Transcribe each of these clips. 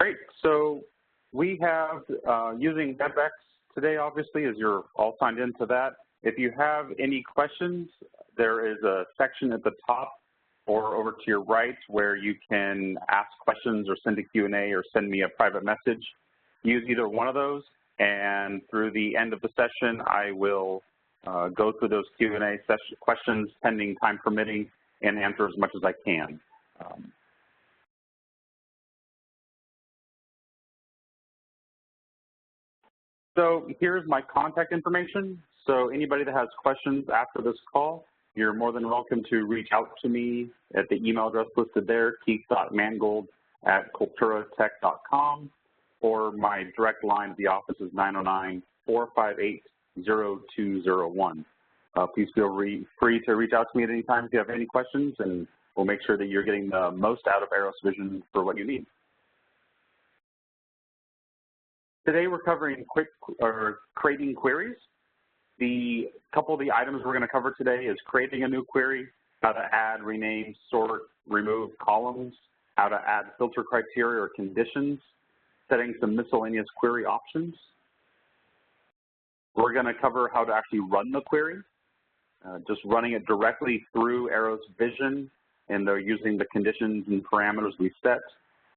Great. So we have using WebEx today, obviously, as you're all signed into that. If you have any questions, there is a section at the top or over to your right where you can ask questions or send a Q&A or send me a private message. Use either one of those, and through the end of the session, I will go through those Q&A questions, pending time permitting, and answer as much as I can. So here's my contact information. So anybody that has questions after this call, you're more than welcome to reach out to me at the email address listed there, keith.mangold@culturatech.com, or my direct line at the office is 909-458-0201. Please feel free to reach out to me at any time if you have any questions, and we'll make sure that you're getting the most out of Aeros Vision for what you need. Today we're covering creating queries. The couple of the items we're going to cover today is creating a new query, how to add, rename, sort, remove columns, how to add filter criteria or conditions, setting some miscellaneous query options. We're going to cover how to actually run the query, just running it directly through Aeros Vision, and they're using the conditions and parameters we set.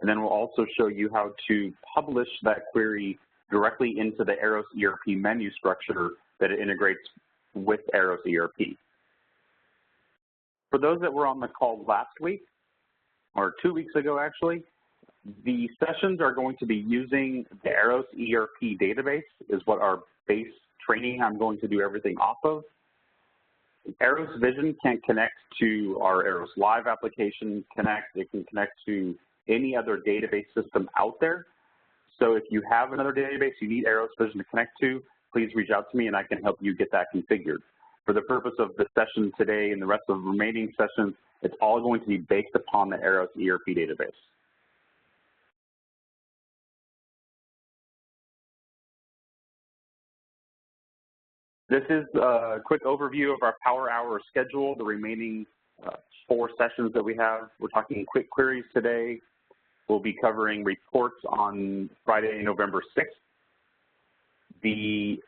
And then we'll also show you how to publish that query directly into the Aeros ERP menu structure that it integrates with Aeros ERP. For those that were on the call last week, or 2 weeks ago actually, the sessions are going to be using the Aeros ERP database is what our base training I'm going to do everything off of. Aeros Vision can connect to our Aeros Live application, it can connect to any other database system out there. So if you have another database you need Aeros Vision to connect to, please reach out to me and I can help you get that configured. For the purpose of the session today and the rest of the remaining sessions, it's all going to be based upon the Aeros ERP database. This is a quick overview of our Power Hour schedule, the remaining 4 sessions that we have. We're talking quick queries today. We'll be covering reports on Friday, November 6th. The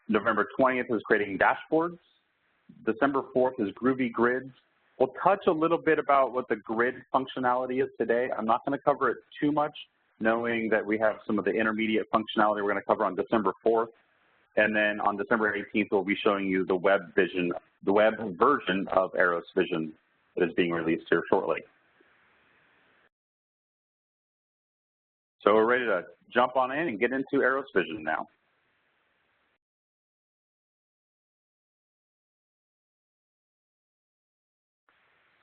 November 20th is creating dashboards. December 4th is Groovy Grids. We'll touch a little bit about what the grid functionality is today. I'm not going to cover it too much, knowing that we have some of the intermediate functionality we're going to cover on December 4th. And then on December 18th, we'll be showing you the web version of Aeros Vision that is being released here shortly. So we're ready to jump on in and get into Aeros Vision now.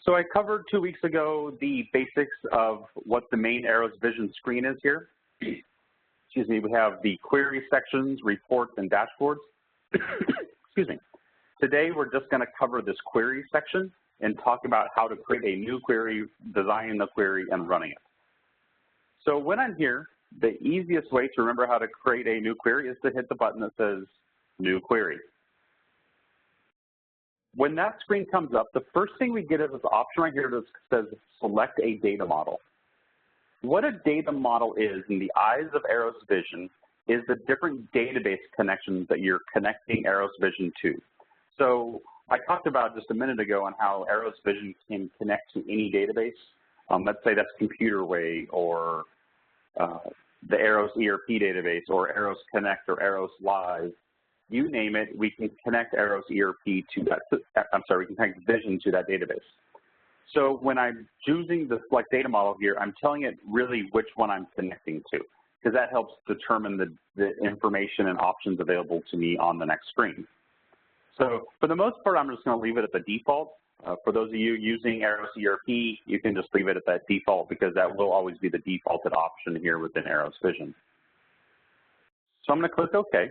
So I covered 2 weeks ago the basics of what the main Aeros Vision screen is here. Excuse me, we have the query sections, reports, and dashboards. Excuse me. Today we're just going to cover this query section and talk about how to create a new query, designing the query, and running it. So when I'm here, the easiest way to remember how to create a new query is to hit the button that says New Query. When that screen comes up, the first thing we get is this option right here that says Select a Data Model. What a data model is in the eyes of Aeros Vision is the different database connections that you're connecting Aeros Vision to. So I talked about just a minute ago on how Aeros Vision can connect to any database. Let's say that's ComputerWay or the Aeros ERP database or Aeros Connect or Aeros Live. You name it, we can connect Aeros ERP to that, we can connect Vision to that database. So when I'm choosing the select data model here, I'm telling it really which one I'm connecting to, because that helps determine the information and options available to me on the next screen. So for the most part, I'm just going to leave it at the default. For those of you using Aeros ERP, you can just leave it at that default because that will always be the defaulted option here within Aeros Vision. So I'm going to click OK.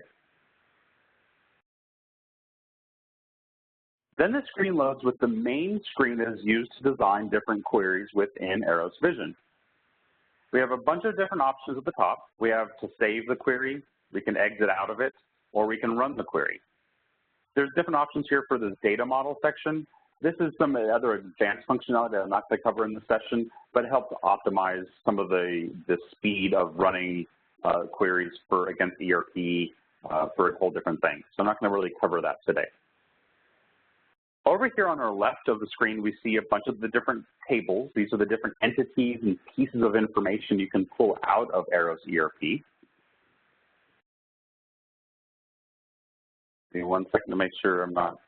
Then the screen loads with the main screen that is used to design different queries within Aeros Vision. We have a bunch of different options at the top. We have to save the query, we can exit out of it, or we can run the query. There's different options here for this data model section. This is some other advanced functionality that I'm not going to cover in this session, but it helps optimize some of the speed of running queries against ERP for a whole different thing. So I'm not going to really cover that today. Over here on our left of the screen, we see a bunch of the different tables. These are the different entities and pieces of information you can pull out of Aeros ERP. Give me 1 second to make sure I'm not.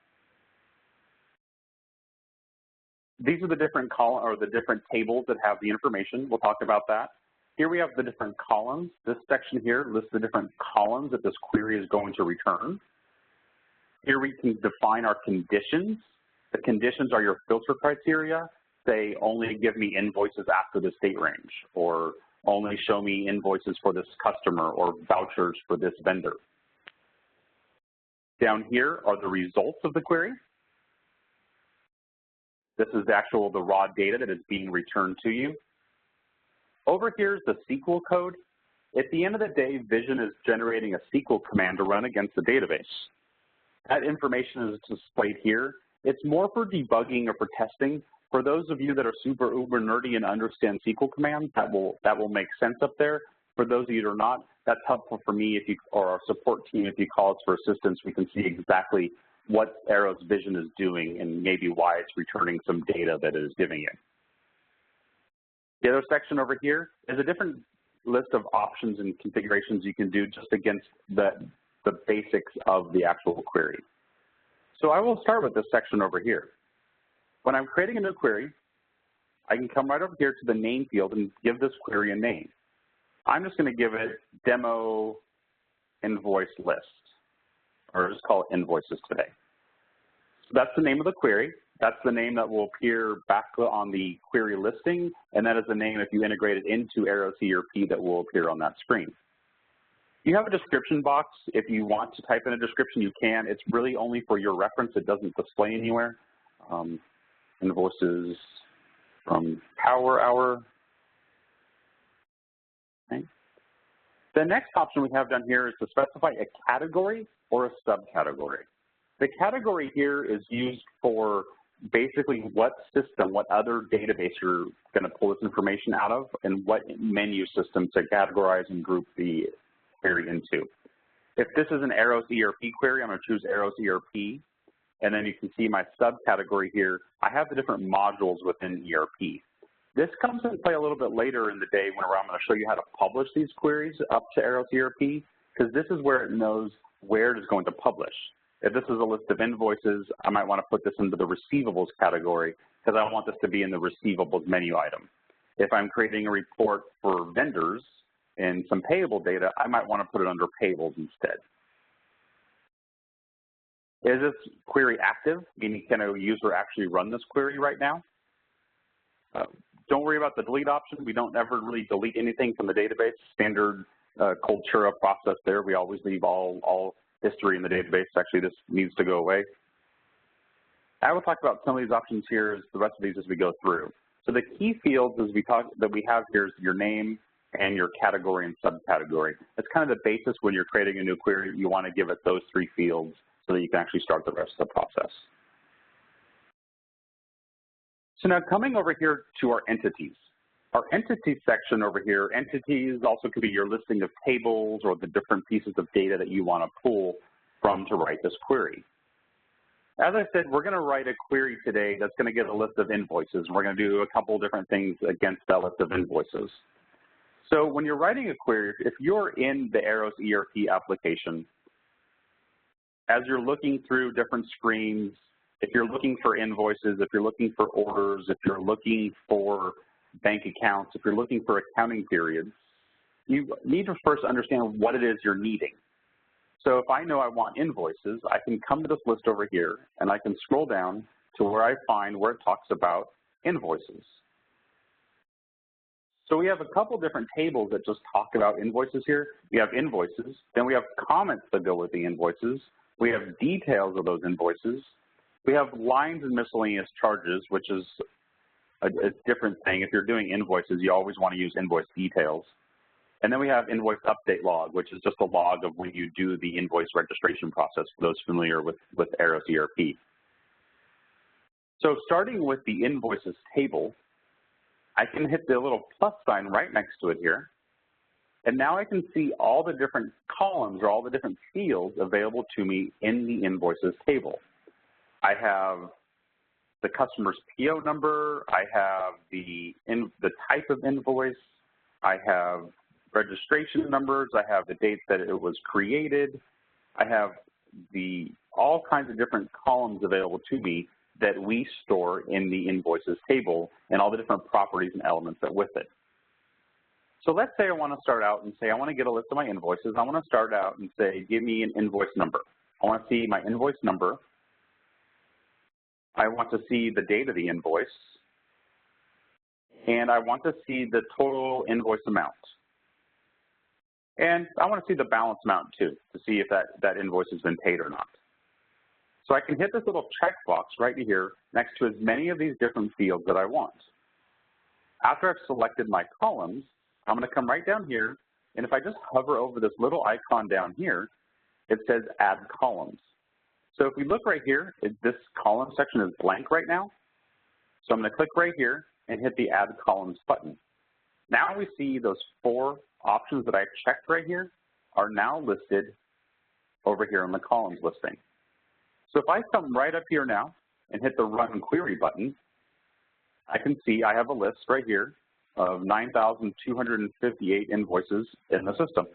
These are the different the different tables that have the information. We'll talk about that. Here we have the different columns. This section here lists the different columns that this query is going to return. Here we can define our conditions. The conditions are your filter criteria. Say only give me invoices after this date range, or only show me invoices for this customer or vouchers for this vendor. Down here are the results of the query. This is the raw data that is being returned to you. Over here is the SQL code. At the end of the day, Vision is generating a SQL command to run against the database. That information is displayed here. It's more for debugging or for testing. For those of you that are super uber nerdy and understand SQL commands, that will make sense up there. For those of you that are not, that's helpful for me or our support team. If you call us for assistance, we can see exactly what Aeros Vision is doing and maybe why it's returning some data that it is giving you. The other section over here is a different list of options and configurations you can do just against the basics of the actual query. So I will start with this section over here. When I'm creating a new query, I can come right over here to the name field and give this query a name. I'm just going to give it demo invoice list, or just call it invoices today. So that's the name of the query. That's the name that will appear back on the query listing, and that is the name if you integrate it into Aeros ERP that will appear on that screen. You have a description box. If you want to type in a description, you can. It's really only for your reference. It doesn't display anywhere. Invoices from Power Hour. Okay. The next option we have down here is to specify a category or a subcategory. The category here is used for basically what system, what other database you're going to pull this information out of, and what menu system to categorize and group the query into. If this is an Aeros ERP query, I'm going to choose Aeros ERP, and then you can see my subcategory here. I have the different modules within ERP. This comes into play a little bit later in the day whenever I'm going to show you how to publish these queries up to Aeros ERP, because this is where it knows where it is going to publish. If this is a list of invoices, I might want to put this into the receivables category because I want this to be in the receivables menu item. If I'm creating a report for vendors and some payable data, I might want to put it under payables instead. Is this query active? Meaning, can a user actually run this query right now? Don't worry about the delete option. We don't ever really delete anything from the database. Standard Cultura process there. We always leave all history in the database. Actually, this needs to go away. I will talk about some of these options here, the rest of these as we go through. So the key fields that we have here is your name and your category and subcategory. That's kind of the basis when you're creating a new query. You want to give it those three fields so that you can actually start the rest of the process. So now coming over here to our entities. Our entities section over here, entities also could be your listing of tables or the different pieces of data that you want to pull from to write this query. As I said, we're going to write a query today that's going to get a list of invoices, and we're going to do a couple different things against that list of invoices. So when you're writing a query, if you're in the Aeros ERP application, as you're looking through different screens, if you're looking for invoices, if you're looking for orders, if you're looking for bank accounts, if you're looking for accounting periods, you need to first understand what it is you're needing. So if I know I want invoices, I can come to this list over here and I can scroll down to where I find where it talks about invoices. So we have a couple different tables that just talk about invoices here. We have invoices, then we have comments that go with the invoices. We have details of those invoices. We have lines and miscellaneous charges, which is a different thing. If you're doing invoices, you always want to use invoice details. And then we have invoice update log, which is just a log of when you do the invoice registration process for those familiar with Aeros ERP. So starting with the invoices table, I can hit the little plus sign right next to it here, and now I can see all the different columns or all the different fields available to me in the invoices table. I have the customer's PO number, I have the type of invoice, I have registration numbers, I have the date that it was created, I have all kinds of different columns available to me that we store in the invoices table and all the different properties and elements that with it. So let's say I want to start out and say I want to get a list of my invoices. I want to start out and say give me an invoice number. I want to see my invoice number. I want to see the date of the invoice. And I want to see the total invoice amount. And I want to see the balance amount too, to see if that invoice has been paid or not. So I can hit this little checkbox right here next to as many of these different fields that I want. After I've selected my columns, I'm going to come right down here, and if I just hover over this little icon down here, it says Add Columns. So if we look right here, this column section is blank right now. So I'm going to click right here and hit the Add Columns button. Now we see those 4 options that I checked right here are now listed over here on the columns listing. So if I come right up here now and hit the Run Query button, I can see I have a list right here of 9,258 invoices in the system.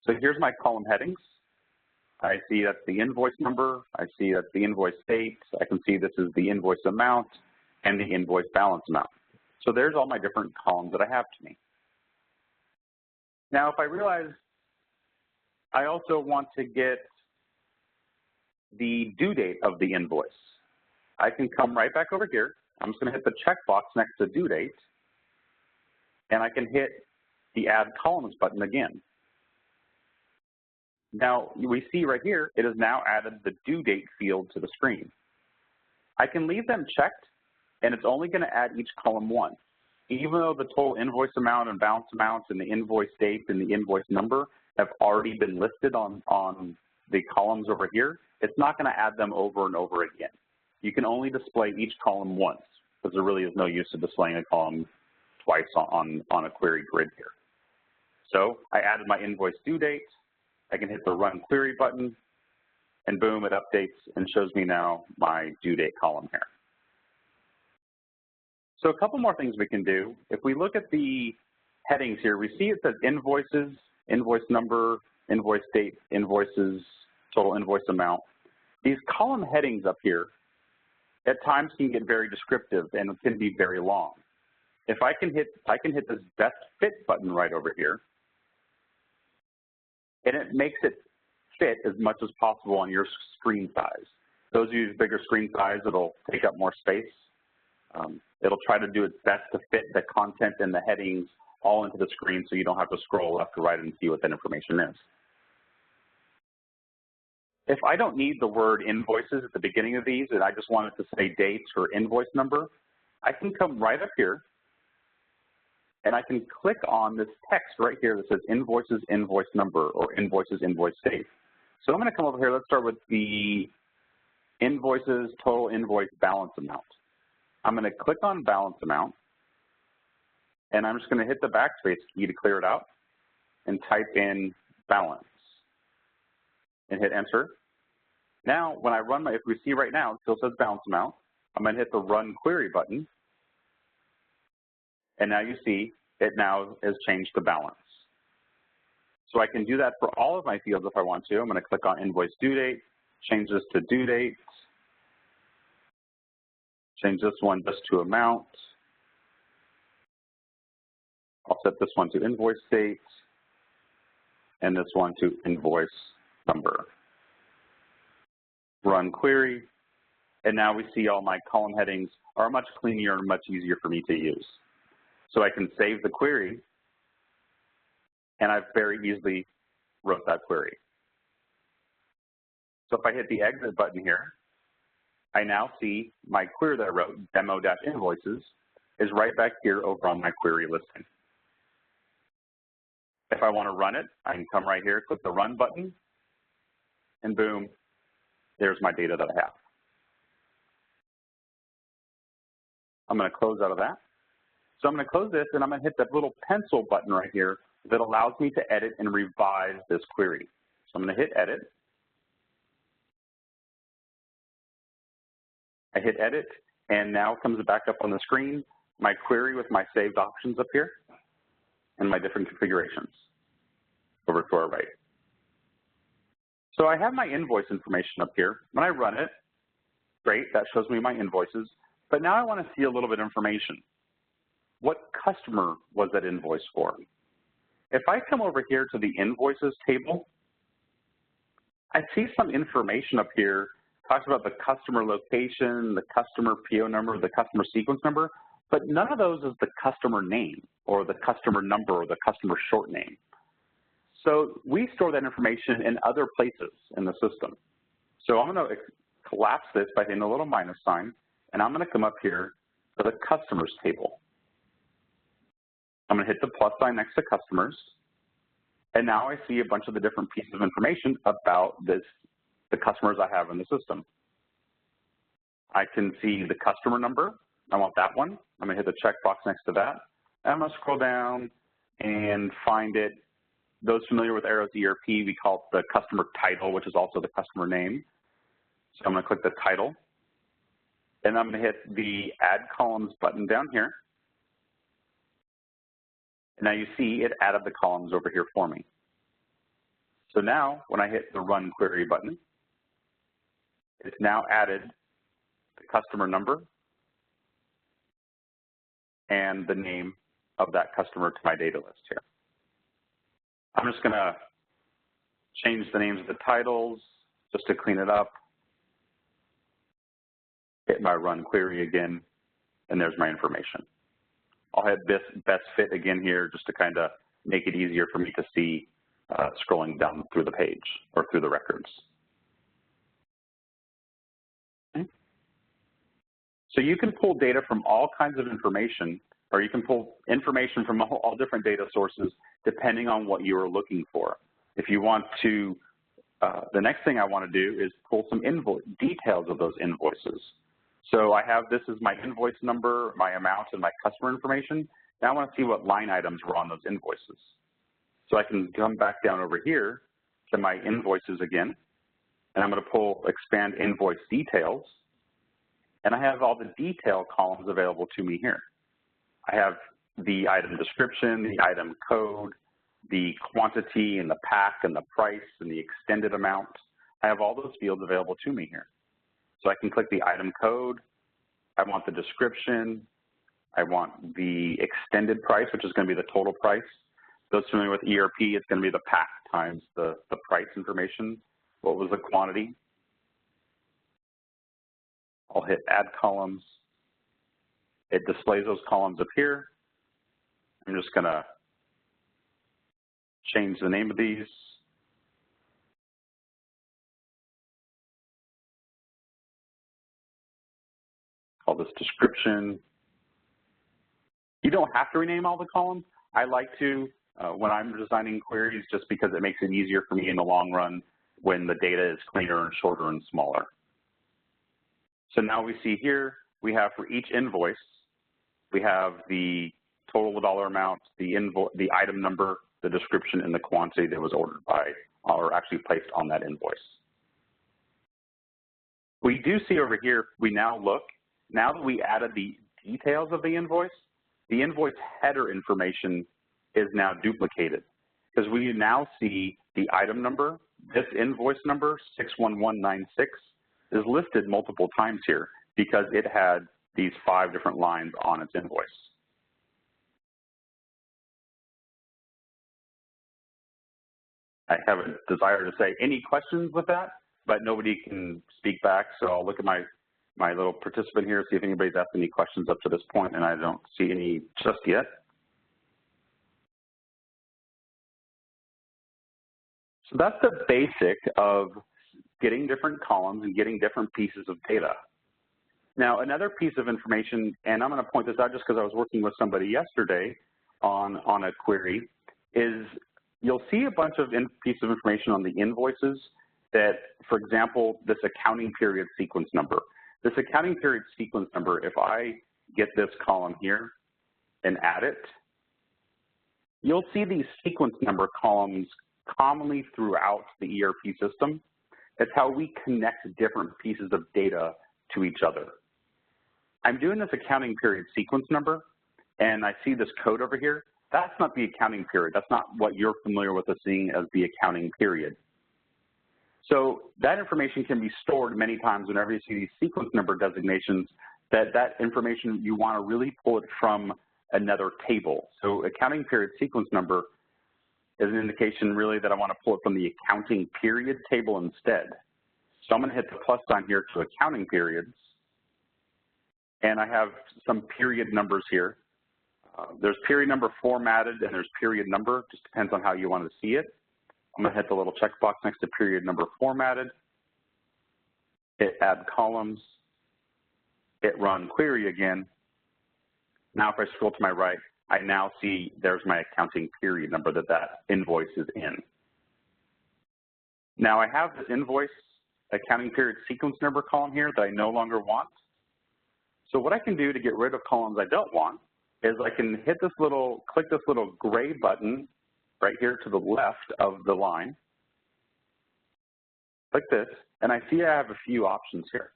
So here's my column headings. I see that's the invoice number. I see that's the invoice date. I can see this is the invoice amount and the invoice balance amount. So there's all my different columns that I have to me. Now, if I realize I also want to get the due date of the invoice, I can come right back over here. I'm just going to hit the checkbox next to due date, and I can hit the Add Columns button again. Now, we see right here, it has now added the due date field to the screen. I can leave them checked, and it's only going to add each column once. Even though the total invoice amount and balance amount and the invoice date and the invoice number have already been listed on the columns over here, it's not going to add them over and over again. You can only display each column once, because there really is no use of displaying a column twice on a query grid here. So I added my invoice due date. I can hit the Run Query button, and boom, it updates and shows me now my due date column here. So a couple more things we can do. If we look at the headings here, we see it says invoices, invoice number, invoice date, invoices, total invoice amount. These column headings up here at times can get very descriptive and it can be very long. If I can hit this Best Fit button right over here, and it makes it fit as much as possible on your screen size. Those who use bigger screen size, it'll take up more space. It'll try to do its best to fit the content and the headings all into the screen so you don't have to scroll left or right and see what that information is. If I don't need the word invoices at the beginning of these and I just want it to say dates or invoice number, I can come right up here and I can click on this text right here that says invoices, invoice number, or invoices, invoice date. So I'm going to come over here. Let's start with the invoices, total invoice balance amount. I'm going to click on balance amount, and I'm just going to hit the backspace key to clear it out and type in balance and hit enter. Now, when I run if we see right now, it still says balance amount. I'm going to hit the Run Query button, and now you see it now has changed to balance. So I can do that for all of my fields if I want to. I'm going to click on invoice due date, change this to due date, change this one just to amount. I'll set this one to invoice date, and this one to invoice number. Run query, and now we see all my column headings are much cleaner and much easier for me to use. So I can save the query, and I've very easily wrote that query. So if I hit the exit button here, I now see my query that I wrote, demo-invoices, is right back here over on my query listing. If I want to run it, I can come right here, click the Run button, and boom, there's my data that I have. I'm going to close out of that. So I'm going to close this, and I'm going to hit that little pencil button right here that allows me to edit and revise this query. So I'm going to hit edit. I hit edit, and now it comes back up on the screen, my query with my saved options up here and my different configurations over to our right. So I have my invoice information up here. When I run it, great, that shows me my invoices. But now I want to see a little bit of information. What customer was that invoice for? If I come over here to the invoices table, I see some information up here. Talks about the customer location, the customer PO number, the customer sequence number, but none of those is the customer name or the customer number or the customer short name. So we store that information in other places in the system. So I'm going to collapse this by hitting a little minus sign, and I'm going to come up here to the customers table. I'm going to hit the plus sign next to customers, and now I see a bunch of the different pieces of information about the customers I have in the system. I can see the customer number. I want that one. I'm going to hit the checkbox next to that. And I'm going to scroll down and find it. Those familiar with Aeros ERP, we call it the customer title, which is also the customer name. So I'm going to click the title. And I'm going to hit the Add Columns button down here. And now you see it added the columns over here for me. So now when I hit the Run Query button, it's now added the customer number and the name of that customer to my data list here. I'm just going to change the names of the titles just to clean it up. Hit my Run Query again, and there's my information. I'll hit this best fit again here just to kind of make it easier for me to see scrolling down through the page or through the records. Okay. So you can pull data from all kinds of information, or you can pull information from all different data sources depending on what you are looking for. If you want to, the next thing I want to do is pull some details of those invoices. So I have this is my invoice number, my amount, and my customer information. Now I want to see what line items were on those invoices. So I can come back down over here to my invoices again, and I'm going to expand invoice details, and I have all the detail columns available to me here. I have the item description, the item code, the quantity and the pack and the price and the extended amount. I have all those fields available to me here. So I can click the item code. I want the description. I want the extended price, which is going to be the total price. Those familiar with ERP, it's going to be the pack times the price information. What was the quantity? I'll hit Add Columns. It displays those columns up here. I'm just going to change the name of these. Call this description. You don't have to rename all the columns. I like to when I'm designing queries just because it makes it easier for me in the long run when the data is cleaner and shorter and smaller. So now we see here, we have for each invoice, we have the total dollar amount, the item number, the description, and the quantity that was ordered by or actually placed on that invoice. We do see over here, we now look, now that we added the details of the invoice header information is now duplicated because we now see the item number, this invoice number, 61196, is listed multiple times here because it had these 5 different lines on its invoice. I have a desire to say any questions with that, but nobody can speak back, so I'll look at my little participant here, see if anybody's asked any questions up to this point, and I don't see any just yet. So that's the basic of getting different columns and getting different pieces of data. Now, another piece of information, and I'm going to point this out just because I was working with somebody yesterday on a query, is you'll see a bunch of pieces of information on the invoices that, for example, this accounting period sequence number. This accounting period sequence number, if I get this column here and add it, you'll see these sequence number columns commonly throughout the ERP system. It's how we connect different pieces of data to each other. I'm doing this accounting period sequence number, and I see this code over here. That's not the accounting period. That's not what you're familiar with as seeing as the accounting period. So that information can be stored many times whenever you see these sequence number designations, that information, you want to really pull it from another table. So accounting period sequence number is an indication really that I want to pull it from the accounting period table instead. So I'm going to hit the plus sign here to accounting periods, and I have some period numbers here. There's period number formatted and there's period number, just depends on how you want to see it. I'm going to hit the little checkbox next to period number formatted, hit add columns, hit run query again. Now if I scroll to my right, I now see there's my accounting period number that invoice is in. Now I have this invoice accounting period sequence number column here that I no longer want. So what I can do to get rid of columns I don't want is I can hit this little, click this little gray button right here to the left of the line. Click this, and I see I have a few options here.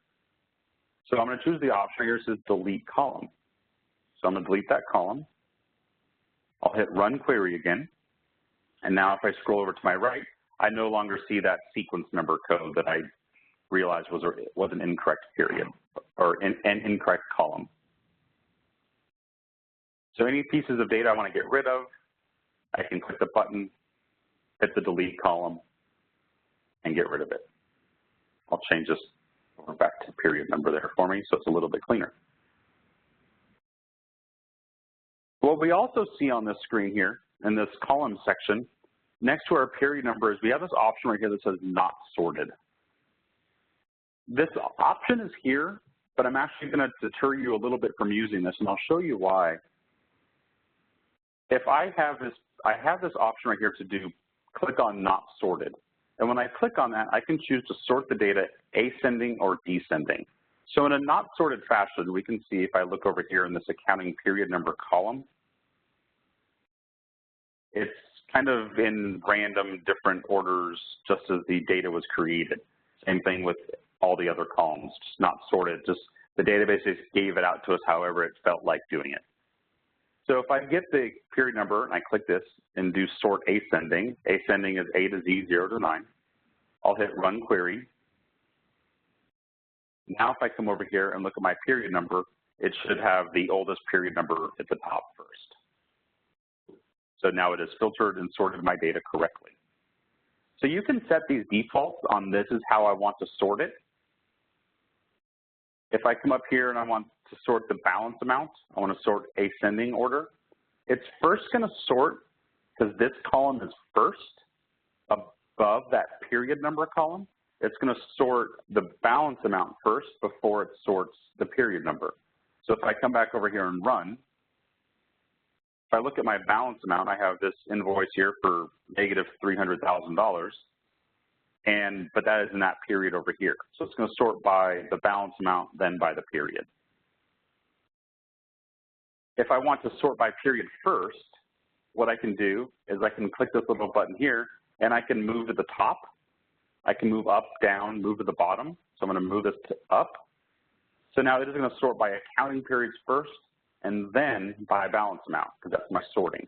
So I'm going to choose the option here that says delete column. So I'm going to delete that column. I'll hit run query again. And now if I scroll over to my right, I no longer see that sequence number code that I realized was an incorrect period or an incorrect column. So any pieces of data I want to get rid of, I can click the button, hit the delete column, and get rid of it. I'll change this over back to period number there for me so it's a little bit cleaner. What we also see on this screen here in this column section, next to our period number is we have this option right here that says not sorted. This option is here, but I'm actually going to deter you a little bit from using this, and I'll show you why. If I have this option right here to do click on not sorted. And when I click on that, I can choose to sort the data ascending or descending. So in a not sorted fashion, we can see if I look over here in this accounting period number column, it's kind of in random different orders just as the data was created. Same thing with all the other columns, just not sorted, just the database just gave it out to us however it felt like doing it. So if I get the period number and I click this and do sort ascending, ascending is A to Z, 0 to 9, I'll hit run query. Now if I come over here and look at my period number, it should have the oldest period number at the top first. So now it has filtered and sorted my data correctly. So you can set these defaults on this is how I want to sort it. If I come up here and I want to sort the balance amount, I want to sort ascending order. It's first going to sort, because this column is first above that period number column, it's going to sort the balance amount first before it sorts the period number. So if I come back over here and run, if I look at my balance amount, I have this invoice here for negative $300,000. But that is in that period over here. So it's going to sort by the balance amount, then by the period. If I want to sort by period first, what I can do is I can click this little button here, and I can move to the top. I can move up, down, move to the bottom. So I'm going to move this to up. So now it is going to sort by accounting periods first, and then by balance amount, because that's my sorting.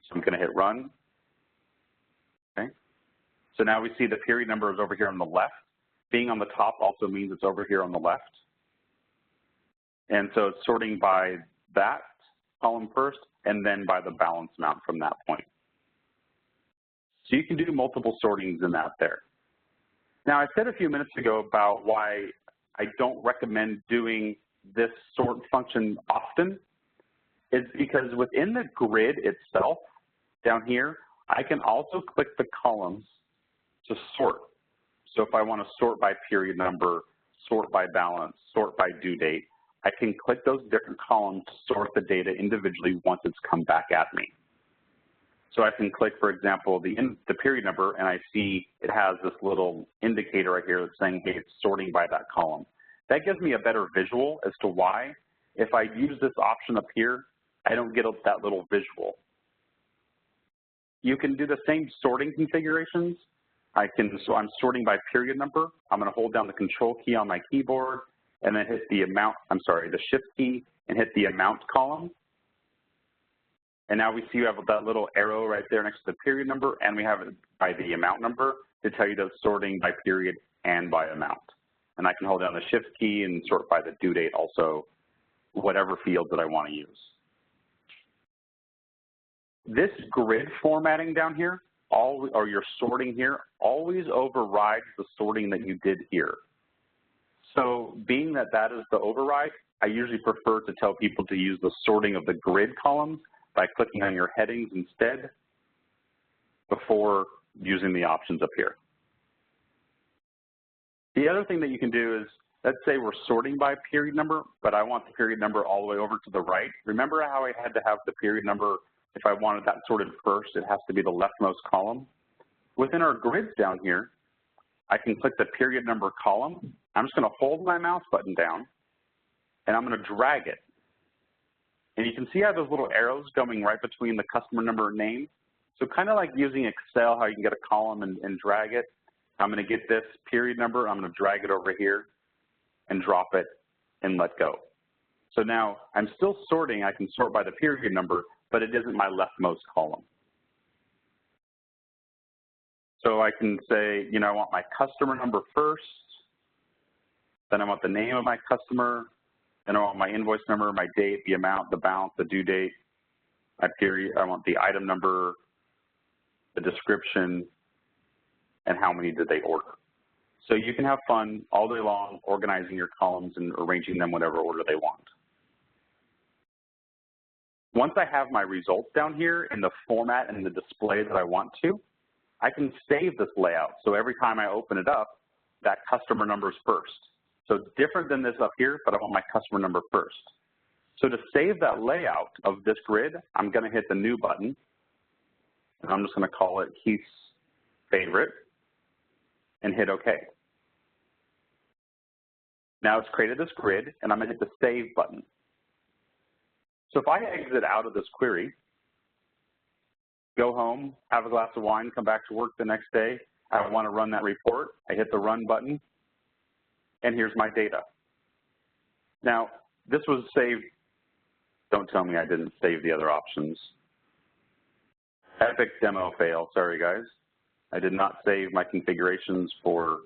So I'm going to hit run. Okay. So now we see the period number is over here on the left. Being on the top also means it's over here on the left. And so it's sorting by that column first, and then by the balance amount from that point. So you can do multiple sortings in that there. Now, I said a few minutes ago about why I don't recommend doing this sort function often. Is because within the grid itself, down here, I can also click the columns to sort. So if I want to sort by period number, sort by balance, sort by due date, I can click those different columns to sort the data individually once it's come back at me. So I can click, for example, the period number, and I see it has this little indicator right here that's saying, hey, it's sorting by that column. That gives me a better visual as to why if I use this option up here, I don't get that little visual. You can do the same sorting configurations. So I'm sorting by period number. I'm going to hold down the control key on my keyboard and then hit the shift key and hit the amount column. And now we see you have that little arrow right there next to the period number, and we have it by the amount number to tell you that it's sorting by period and by amount. And I can hold down the shift key and sort by the due date also, whatever field that I want to use. This grid formatting down here, or your sorting here, always overrides the sorting that you did here. So being that that is the override, I usually prefer to tell people to use the sorting of the grid columns by clicking on your headings instead before using the options up here. The other thing that you can do is, let's say we're sorting by period number, but I want the period number all the way over to the right. Remember how I had to have the period number, if I wanted that sorted first, it has to be the leftmost column? Within our grids down here, I can click the period number column. I'm just going to hold my mouse button down, and I'm going to drag it. And you can see I have those little arrows going right between the customer number and name. So kind of like using Excel, how you can get a column and drag it. I'm going to get this period number. I'm going to drag it over here and drop it and let go. So now I'm still sorting. I can sort by the period number, but it isn't my leftmost column. So I can say, you know, I want my customer number first, then I want the name of my customer, then I want my invoice number, my date, the amount, the balance, the due date, my period, I want the item number, the description, and how many did they order. So you can have fun all day long organizing your columns and arranging them whatever order they want. Once I have my results down here in the format and the display that I want to, I can save this layout. So every time I open it up, that customer number is first. So it's different than this up here, but I want my customer number first. So to save that layout of this grid, I'm going to hit the new button. And I'm just going to call it Keith's favorite and hit OK. Now it's created this grid, and I'm going to hit the Save button. So if I exit out of this query, go home, have a glass of wine, come back to work the next day, I want to run that report, I hit the Run button, and here's my data. Now, this was saved. Don't tell me I didn't save the other options. Epic demo fail, sorry guys. I did not save my configurations for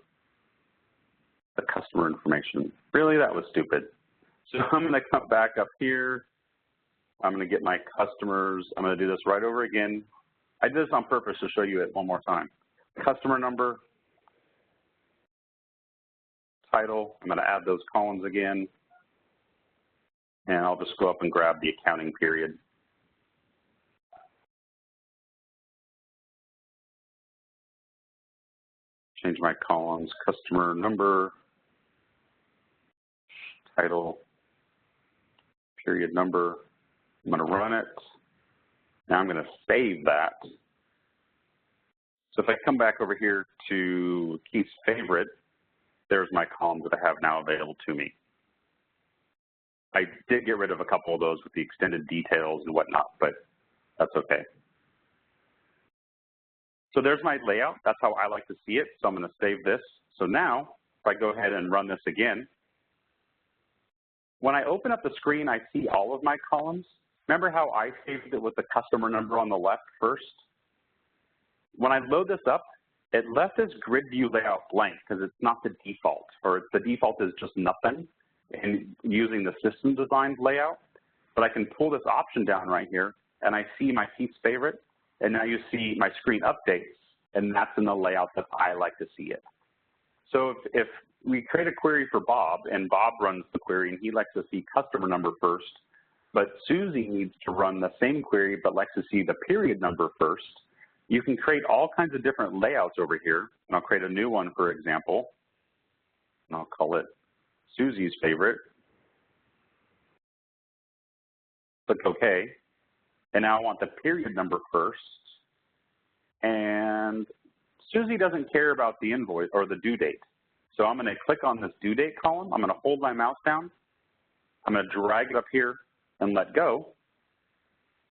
the customer information. Really, that was stupid. So I'm going to come back up here. I'm going to get my customers. I'm going to do this right over again. I did this on purpose to show you it one more time. Customer number, title. I'm going to add those columns again. And I'll just go up and grab the accounting period. Change my columns, customer number, title, period number. I'm going to run it. Now I'm going to save that. So if I come back over here to Keith's favorite, there's my columns that I have now available to me. I did get rid of a couple of those with the extended details and whatnot, but that's okay. So there's my layout. That's how I like to see it. So I'm going to save this. So now, if I go ahead and run this again, when I open up the screen, I see all of my columns. Remember how I saved it with the customer number on the left first? When I load this up, it left this grid view layout blank because it's not the default, or the default is just nothing and using the system designed layout. But I can pull this option down right here, and I see my Keith's favorite, and now you see my screen updates, and that's in the layout that I like to see it. So if we create a query for Bob, and Bob runs the query, and he likes to see customer number first, but Susie needs to run the same query but likes to see the period number first, you can create all kinds of different layouts over here. And I'll create a new one, for example, and I'll call it Susie's favorite. Click OK. And now I want the period number first. And Susie doesn't care about the invoice or the due date. So I'm going to click on this due date column. I'm going to hold my mouse down, I'm going to drag it up here and let go,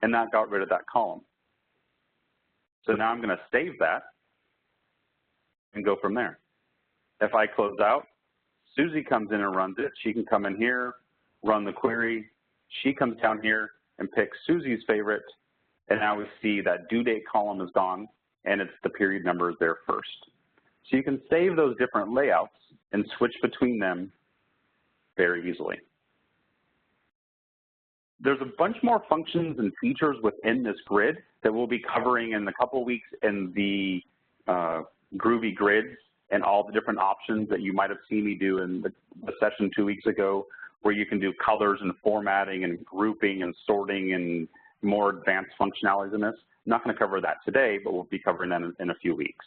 and that got rid of that column. So now I'm going to save that and go from there. If I close out, Susie comes in and runs it. She can come in here, run the query. She comes down here and picks Susie's favorite, and now we see that due date column is gone, and it's the period number is there first. So you can save those different layouts and switch between them very easily. There's a bunch more functions and features within this grid that we'll be covering in a couple weeks in the Groovy grids and all the different options that you might have seen me do in the session 2 weeks ago, where you can do colors and formatting and grouping and sorting and more advanced functionalities in this. I'm not going to cover that today, but we'll be covering that in a few weeks.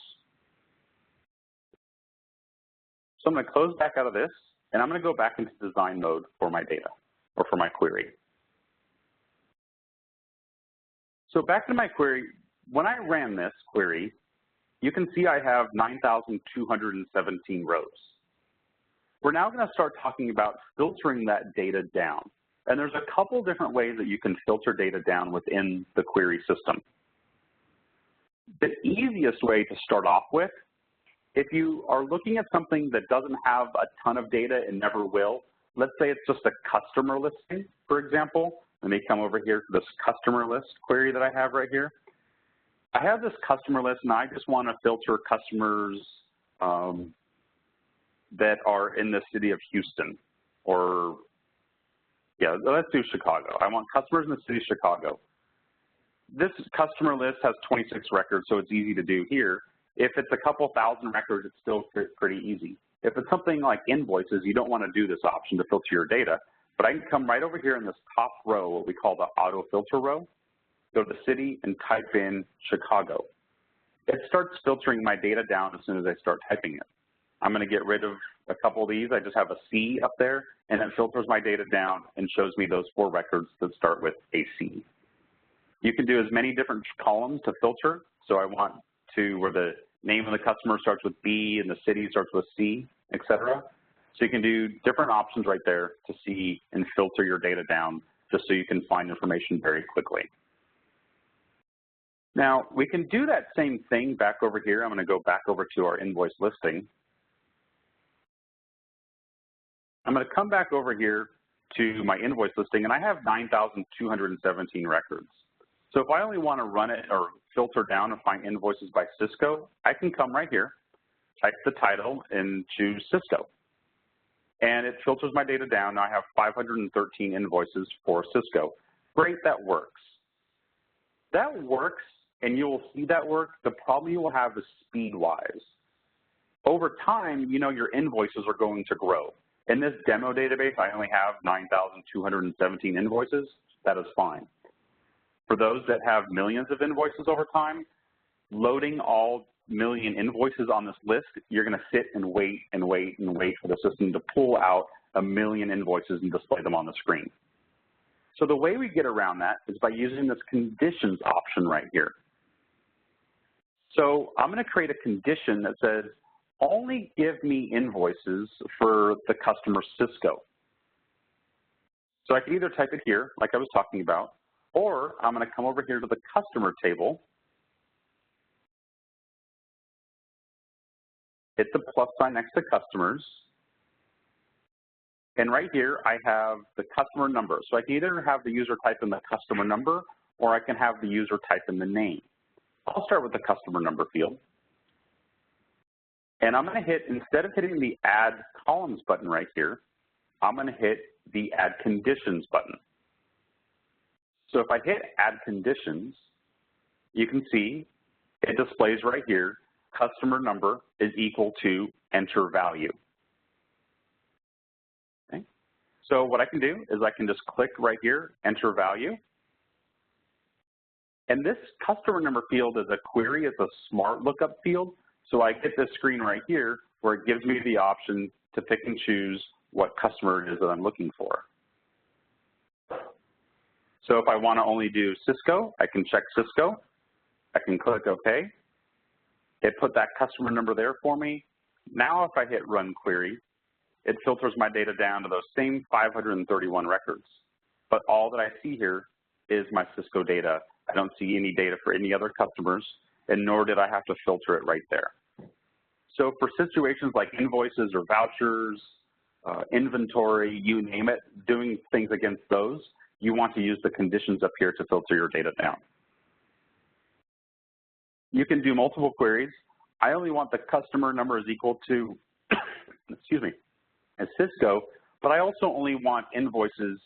So I'm going to close back out of this, and I'm going to go back into design mode for my data or for my query. So back to my query, when I ran this query, you can see I have 9,217 rows. We're now going to start talking about filtering that data down. And there's a couple different ways that you can filter data down within the query system. The easiest way to start off with, if you are looking at something that doesn't have a ton of data and never will, let's say it's just a customer listing, for example. Let me come over here to this customer list query that I have right here. I have this customer list, and I just want to filter customers that are in the city of Houston, or, yeah, let's do Chicago. I want customers in the city of Chicago. This customer list has 26 records, so it's easy to do here. If it's a couple thousand records, it's still pretty easy. If it's something like invoices, you don't want to do this option to filter your data, but I can come right over here in this top row, what we call the auto filter row, go to city and type in Chicago. It starts filtering my data down as soon as I start typing it. I'm going to get rid of a couple of these. I just have a C up there, and it filters my data down and shows me those 4 records that start with a C. You can do as many different columns to filter. So I want to where the name of the customer starts with B and the city starts with C, et cetera. So you can do different options right there to see and filter your data down just so you can find information very quickly. Now, we can do that same thing back over here. I'm going to go back over to our invoice listing. I'm going to come back over here to my invoice listing, and I have 9,217 records. So if I only want to run it or filter down and find invoices by Cisco, I can come right here, type the title, and choose Cisco. And it filters my data down. Now I have 513 invoices for Cisco. Great, that works. That works, and you will see that work. The problem you will have is speed-wise. Over time, you know your invoices are going to grow. In this demo database, I only have 9,217 invoices. That is fine. For those that have millions of invoices over time, loading all million invoices on this list, you're going to sit and wait and wait and wait for the system to pull out a million invoices and display them on the screen. So the way we get around that is by using this conditions option right here. So I'm going to create a condition that says, only give me invoices for the customer Cisco. So I can either type it here, like I was talking about, or I'm going to come over here to the customer table, hit the plus sign next to customers, and right here I have the customer number. So I can either have the user type in the customer number, or I can have the user type in the name. I'll start with the customer number field. And I'm going to hit, instead of hitting the Add Columns button right here, I'm going to hit the Add Conditions button. So if I hit Add Conditions, you can see it displays right here, customer number is equal to enter value. Okay. So what I can do is I can just click right here, enter value. And this customer number field is a query, it's a smart lookup field. So I get this screen right here where it gives me the option to pick and choose what customer it is that I'm looking for. So if I want to only do Cisco, I can check Cisco. I can click OK. It put that customer number there for me. Now if I hit Run Query, it filters my data down to those same 531 records. But all that I see here is my Cisco data. I don't see any data for any other customers, and nor did I have to filter it right there. So for situations like invoices or vouchers, inventory, you name it, doing things against those, you want to use the conditions up here to filter your data down. You can do multiple queries. I only want the customer number is equal to, excuse me, a Cisco, but I also only want invoices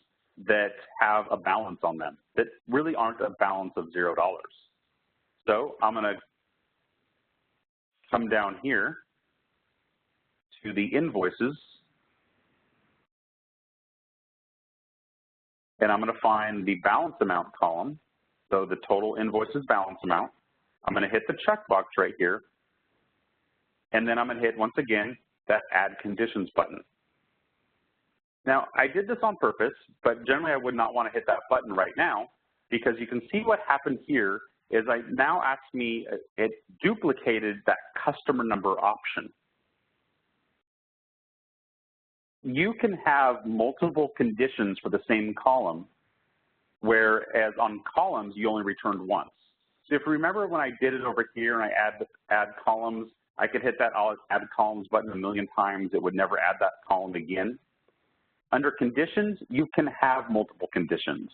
that have a balance on them that really aren't a balance of $0. So I'm going to come down here to the invoices, and I'm going to find the balance amount column, so the total invoices balance amount. I'm going to hit the checkbox right here, and then I'm going to hit, once again, that Add Conditions button. Now, I did this on purpose, but generally I would not want to hit that button right now, because you can see what happened here is I now asked me, it duplicated that customer number option. You can have multiple conditions for the same column, whereas on columns, you only returned once. So if you remember when I did it over here and I add columns, I could hit that Add Columns button a million times. It would never add that column again. Under conditions, you can have multiple conditions.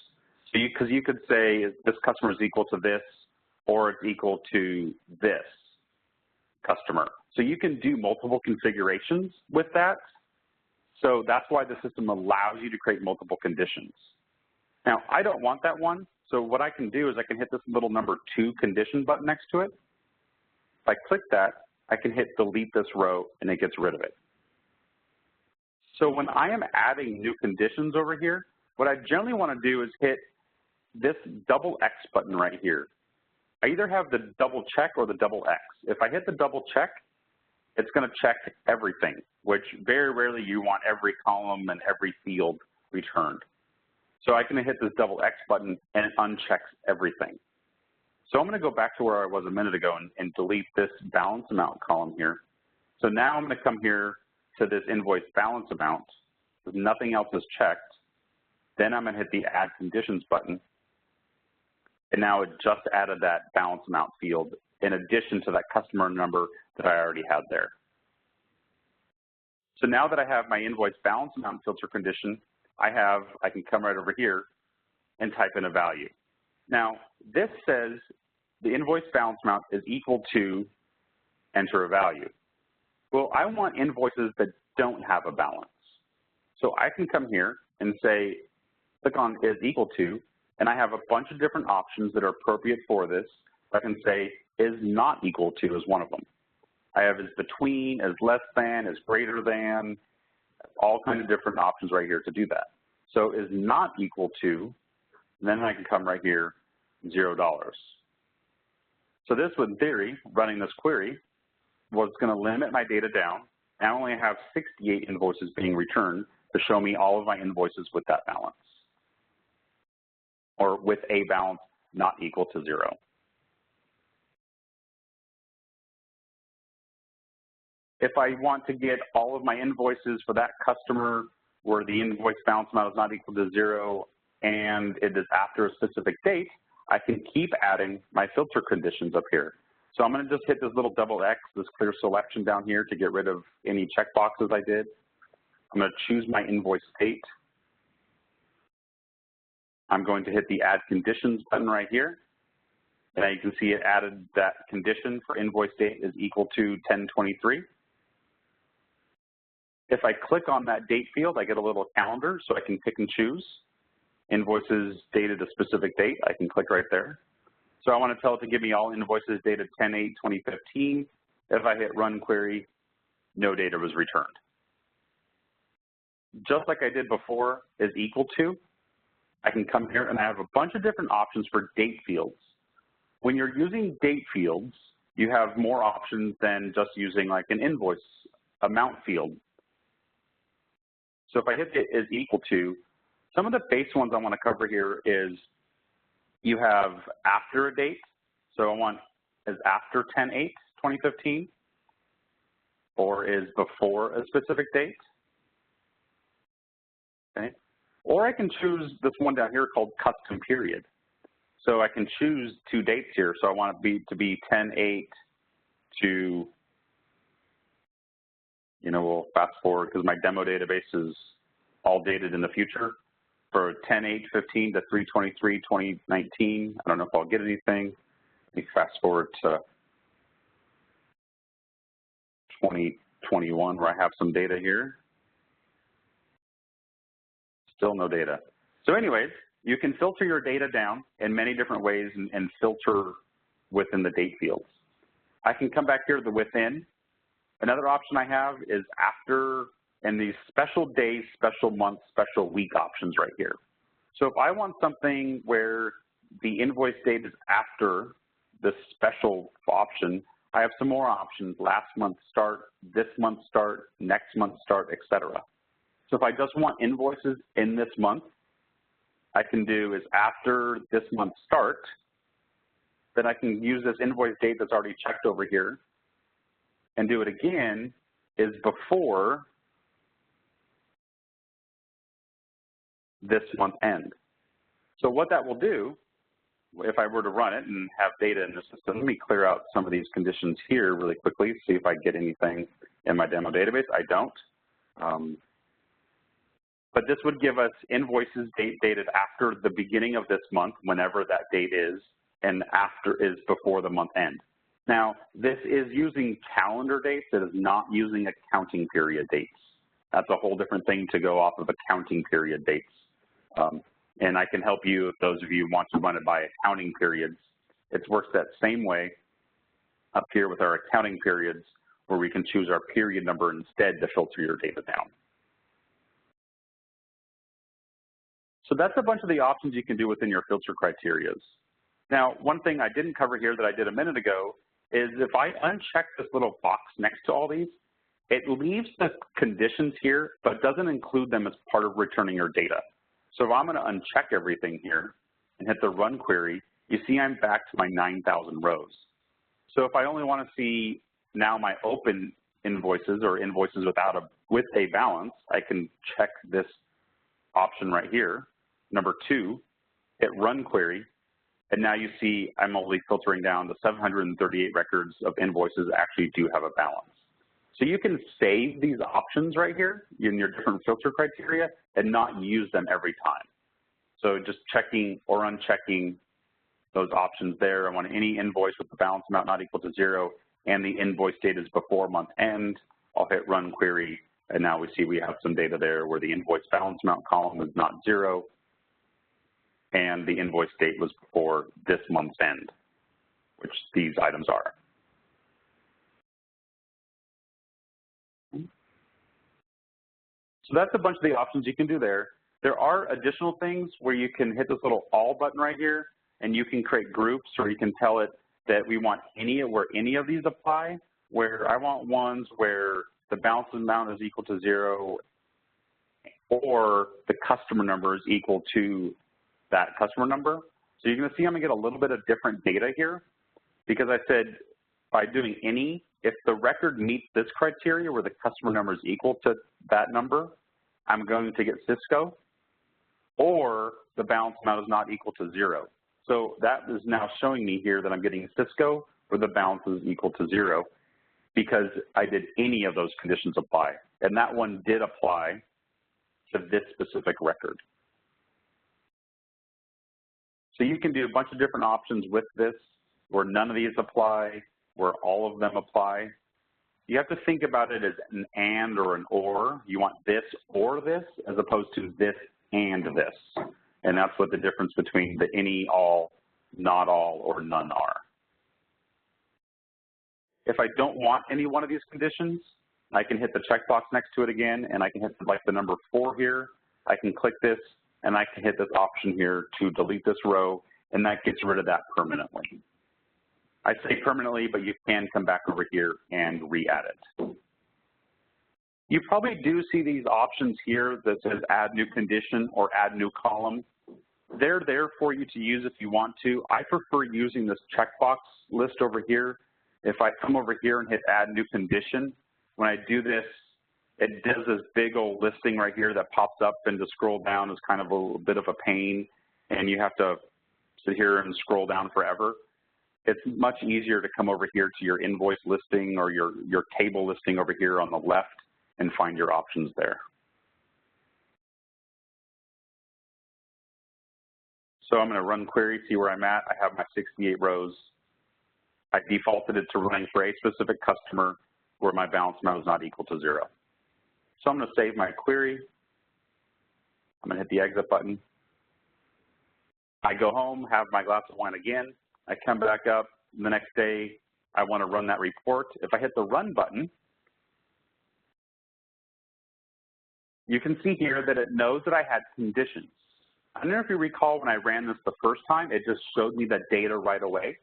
So because you could say this customer is equal to this, or it's equal to this customer. So you can do multiple configurations with that. So that's why the system allows you to create multiple conditions. Now, I don't want that one. So what I can do is I can hit this little number 2 condition button next to it. If I click that, I can hit delete this row and it gets rid of it. So when I am adding new conditions over here, what I generally want to do is hit this double X button right here. I either have the double check or the double X. If I hit the double check, it's going to check everything, which very rarely you want every column and every field returned. So I can hit this double X button and it unchecks everything. So I'm going to go back to where I was a minute ago and delete this balance amount column here. So now I'm going to come here to this invoice balance amount, because nothing else is checked. Then I'm going to hit the Add Conditions button. And now it just added that balance amount field in addition to that customer number that I already had there. So now that I have my invoice balance amount filter condition, I can come right over here and type in a value. Now, this says the invoice balance amount is equal to enter a value. Well, I want invoices that don't have a balance. So I can come here and say, click on is equal to, and I have a bunch of different options that are appropriate for this. I can say is not equal to is one of them. I have is between, is less than, is greater than, all kinds of different options right here to do that. So is not equal to, then I can come right here, $0. So this would, in theory, running this query, was going to limit my data down. I only have 68 invoices being returned to show me all of my invoices with that balance, or with a balance not equal to 0. If I want to get all of my invoices for that customer where the invoice balance amount is not equal to 0 and it is after a specific date, I can keep adding my filter conditions up here. So I'm going to just hit this little double X, this clear selection down here to get rid of any checkboxes I did. I'm going to choose my invoice date. I'm going to hit the Add Conditions button right here. And now you can see it added that condition for invoice date is equal to 10/23. If I click on that date field, I get a little calendar, so I can pick and choose. Invoices dated a specific date, I can click right there. So I want to tell it to give me all invoices dated 10/8/2015. If I hit Run Query, no data was returned. Just like I did before, is equal to, I can come here and I have a bunch of different options for date fields. When you're using date fields, you have more options than just using like an invoice amount field. So if I hit it is equal to, some of the base ones I want to cover here is you have after a date. So I want is after 10/8/2015, or is before a specific date. okay? Or I can choose this one down here called custom period. So I can choose 2 dates here. So I want it to be 10/8 to, we'll fast forward because my demo database is all dated in the future. For 10/8/15 to 3/23/2019. I don't know if I'll get anything. Let me fast forward to 2021 where I have some data here. Still no data. So anyways, you can filter your data down in many different ways and filter within the date fields. I can come back here to the within. Another option I have is after, and these special days, special month, special week options right here. So if I want something where the invoice date is after the special option, I have some more options: last month start, this month start, next month start, etc. So if I just want invoices in this month, I can do is after this month start, then I can use this invoice date that's already checked over here and do it again is before this month end. So what that will do, if I were to run it and have data in the system, let me clear out some of these conditions here really quickly, see if I get anything in my demo database. I don't. But this would give us invoices dated after the beginning of this month, whenever that date is, and after is before the month end. Now, this is using calendar dates. It is not using accounting period dates. That's a whole different thing to go off of accounting period dates. And I can help you if those of you want to run it by accounting periods. It works that same way up here with our accounting periods, where we can choose our period number instead to filter your data down. So that's a bunch of the options you can do within your filter criterias. Now, one thing I didn't cover here that I did a minute ago is if I uncheck this little box next to all these, it leaves the conditions here, but doesn't include them as part of returning your data. So if I'm going to uncheck everything here and hit the run query, you see I'm back to my 9,000 rows. So if I only want to see now my open invoices or invoices with a balance, I can check this option right here, number 2, hit run query, and now you see I'm only filtering down to 738 records of invoices that actually do have a balance. So you can save these options right here in your different filter criteria and not use them every time. So just checking or unchecking those options there. I want any invoice with the balance amount not equal to 0 and the invoice date is before month end. I'll hit run query, and now we see we have some data there where the invoice balance amount column is not 0 and the invoice date was before this month's end, which these items are. So that's a bunch of the options you can do there. There are additional things where you can hit this little all button right here, and you can create groups, or you can tell it that we want where any of these apply, where I want ones where the balance amount is equal to 0 or the customer number is equal to that customer number. So you're going to see I'm going to get a little bit of different data here because I said by doing any, if the record meets this criteria where the customer number is equal to that number, I'm going to get Cisco, or the balance amount is not equal to 0. So that is now showing me here that I'm getting Cisco where the balance is equal to 0 because I did any of those conditions apply. And that one did apply to this specific record. So you can do a bunch of different options with this where none of these apply, where all of them apply. You have to think about it as an and or an or. You want this or this as opposed to this and this. And that's what the difference between the any, all, not all, or none are. If I don't want any one of these conditions, I can hit the checkbox next to it again, and I can hit like the number 4 here. I can click this, and I can hit this option here to delete this row, and that gets rid of that permanently. I say permanently, but you can come back over here and re-add it. You probably do see these options here that says add new condition or add new column. They're there for you to use if you want to. I prefer using this checkbox list over here. If I come over here and hit add new condition, when I do this, it does this big old listing right here that pops up, and to scroll down is kind of a little bit of a pain, and you have to sit here and scroll down forever. It's much easier to come over here to your invoice listing or your table listing over here on the left and find your options there. So I'm going to run query, see where I'm at. I have my 68 rows. I defaulted it to running for a specific customer where my balance amount is not equal to 0. So I'm going to save my query. I'm going to hit the exit button. I go home, have my glass of wine again. I come back up the next day. I want to run that report. If I hit the run button, you can see here that it knows that I had conditions. I don't know if you recall when I ran this the first time, it just showed me that data right away.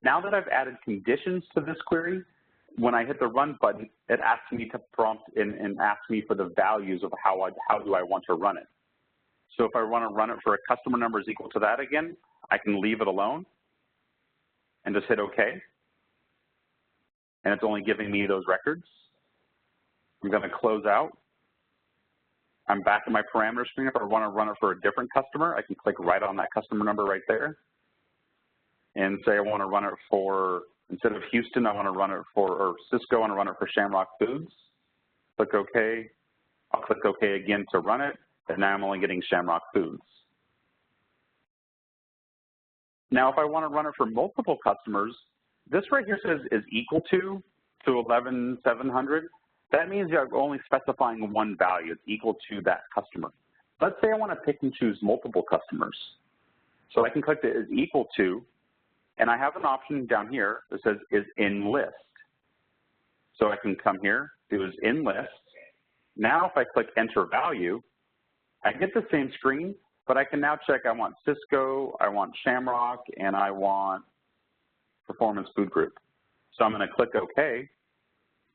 Now that I've added conditions to this query, when I hit the run button, it asks me to prompt and asks me for the values of how do I want to run it. So if I want to run it for a customer number is equal to that again, I can leave it alone and just hit OK. And it's only giving me those records. I'm going to close out. I'm back in my parameter screen. If I want to run it for a different customer, I can click right on that customer number right there and say I want to run it for, instead of Houston, I want to run it for, or Cisco, I want to run it for Shamrock Foods. Click OK. I'll click OK again to run it, and now I'm only getting Shamrock Foods. Now, if I want to run it for multiple customers, this right here says is equal to 11,700. That means you're only specifying one value. It's equal to that customer. Let's say I want to pick and choose multiple customers. So I can click the is equal to, and I have an option down here that says is in list. So I can come here, do is in list. Now if I click enter value, I get the same screen, but I can now check I want Cisco, I want Shamrock, and I want Performance Food Group. So I'm going to click OK.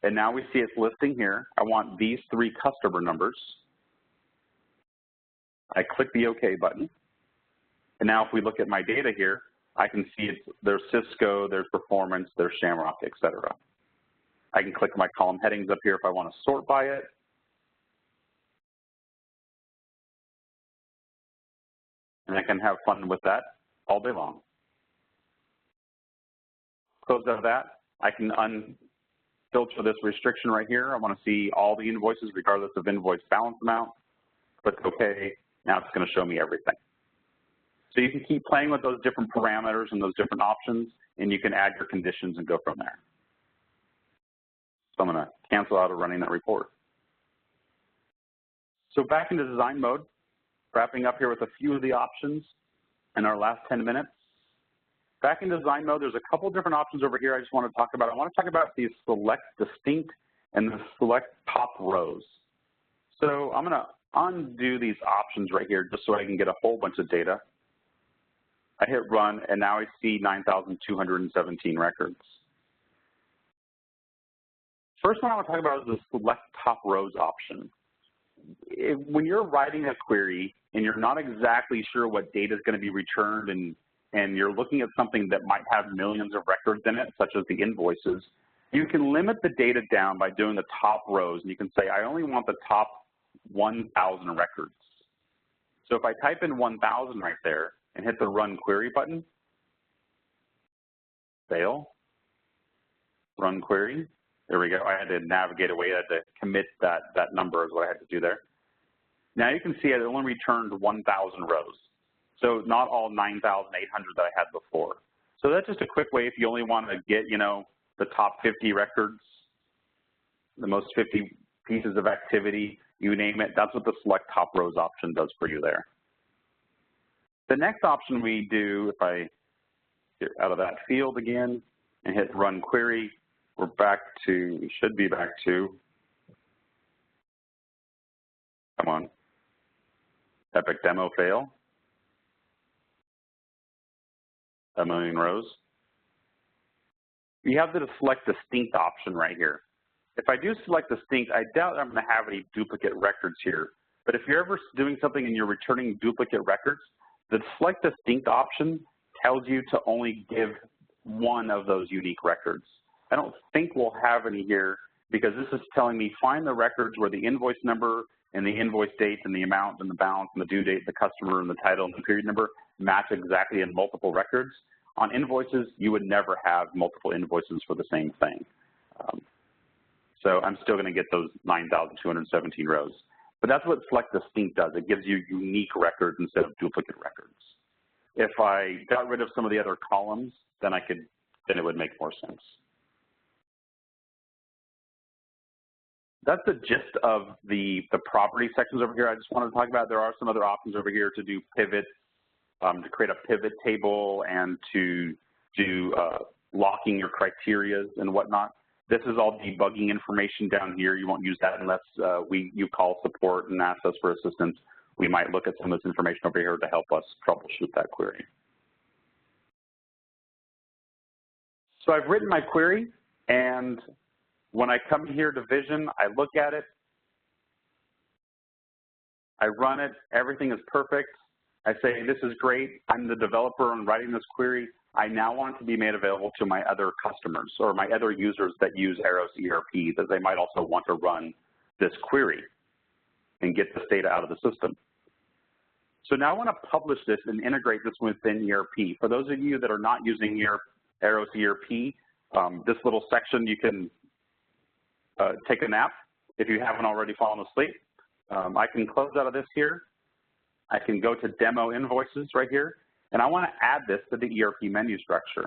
And now we see it's listing here. I want these 3 customer numbers. I click the OK button. And now if we look at my data here, I can see there's Cisco, there's Performance, there's Shamrock, et cetera. I can click my column headings up here if I want to sort by it. And I can have fun with that all day long. Close out of that. I can unfilter this restriction right here. I want to see all the invoices regardless of invoice balance amount. Click OK. Now it's going to show me everything. So you can keep playing with those different parameters and those different options, and you can add your conditions and go from there. So I'm going to cancel out of running that report. So back into design mode, wrapping up here with a few of the options in our last 10 minutes. Back in design mode, there's a couple different options over here I just want to talk about. I want to talk about the select distinct and the select top rows. So I'm going to undo these options right here just so I can get a whole bunch of data. I hit run, and now I see 9,217 records. First one I want to talk about is the select top rows option. When you're writing a query and you're not exactly sure what data is going to be returned and you're looking at something that might have millions of records in it, such as the invoices, you can limit the data down by doing the top rows. And you can say, I only want the top 1,000 records. So if I type in 1,000 right there and hit the run query button, fail, run query. There we go. I had to navigate away. I had to commit that number is what I had to do there. Now you can see it only returned 1,000 rows. So not all 9,800 that I had before. So that's just a quick way if you only want to get, the top 50 records, the most 50 pieces of activity, you name it, that's what the select top rows option does for you there. The next option we do, if I get out of that field again and hit run query, we're back to, we should be back to, come on, epic demo fail. A million rows. You have the select distinct option right here. If I do select distinct, I doubt I'm going to have any duplicate records here. But if you're ever doing something and you're returning duplicate records, the select distinct option tells you to only give one of those unique records. I don't think we'll have any here because this is telling me find the records where the invoice number and the invoice date and the amount and the balance and the due date, the customer and the title and the period number match exactly in multiple records. On invoices, you would never have multiple invoices for the same thing. So I'm still going to get those 9,217 rows. But that's what Select Distinct does. It gives you unique records instead of duplicate records. If I got rid of some of the other columns, then it would make more sense. That's the gist of the property sections over here I just wanted to talk about. There are some other options over here to do pivots, to create a pivot table and to do locking your criterias and whatnot. This is all debugging information down here. You won't use that unless you call support and ask us for assistance. We might look at some of this information over here to help us troubleshoot that query. So I've written my query, and when I come here to Vision, I look at it, I run it, everything is perfect. I say, this is great, I'm the developer and writing this query. I now want it to be made available to my other customers or my other users that use Aeros ERP, that they might also want to run this query and get this data out of the system. So now I want to publish this and integrate this within ERP. For those of you that are not using Aeros ERP, this little section you can take a nap if you haven't already fallen asleep. I can close out of this here. I can go to Demo Invoices right here, and I want to add this to the ERP menu structure.